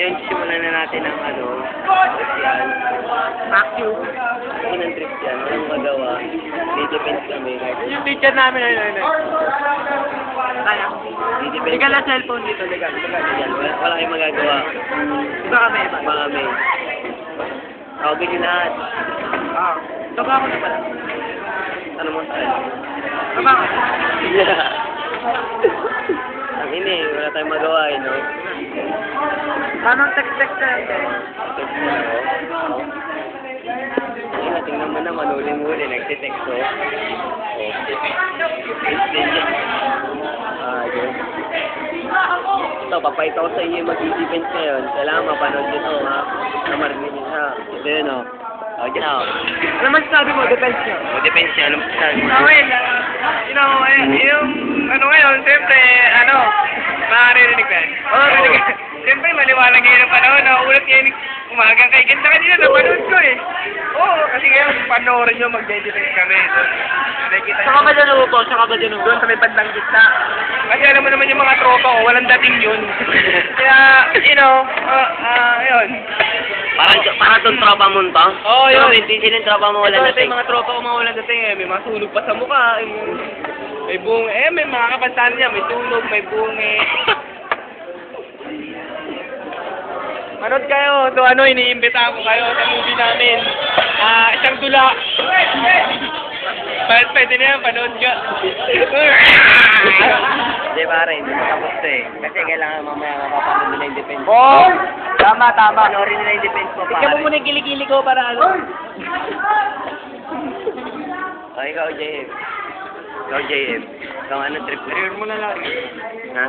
Ngayon, simulan na natin ang yan. Active. Unang trip yan. Walang magawa. May-defense kami. Yung teacher namin, Kaya. May-defense. Legal na cellphone dito, legal. Yan. Wala kayong magagawa. Iba kami, iba. Iba kami. Tawagin nyo lahat. Ito ba ako na pala? Ano mo sa'yo? Ito ba ako? Ang ini, wala tayong magawa, no? Anong text-text na yun? Text mo ako. Ayun, tingnan mo naman, huli-huli, nagtitext ko. Yun. Ito, papayta ko sa inyo yung mag-defense ngayon. Kailangan mapanood nyo ito, ha? Namarinig nyo siya. Ito yun, o. Dyan, o. Ano man sabi mo, defense niya? O, defense niya. Ano masasabi mo? Yung, ngayon, siyempre, makakarinig ka. Oo. Siyempre, maliwanag ngayon ang panahon, nauulat ngayon umagang kay ganda kanina, napanood ko eh. Oo, kasi ngayon, panoorin nyo, mag-defense kami. Saka ba dyan upo? Saka ba dyan upo? Doon sa may bandang gitna. Kasi alam mo naman yung mga tropa ko, walang dating yun. Kaya, yun. Parang itong tropa mo ito? Oo, yun. Hindi sila yung tropa mo wala Ito dating. yung mga tropa ko mga walang dating eh. May mga sunog pa sa mukha. May buong, may mga kapansanan niya. May sunog, may bungi. Manood kayo. So iniimbita ko kayo sa movie namin. Isang dula. Pwede na yan, panood ka. Hindi pare, hindi matapos ito eh. Kasi kailangan mamaya mapapanood nila yung defense. Oo! Tama. Panoorin nila yung defense mo, pare. Tignan mo muna yung kilikili ko para ano. O, ikaw, JF. Ikaw, JF. Ikaw, ano trip mo? Career mo na lang. Ha?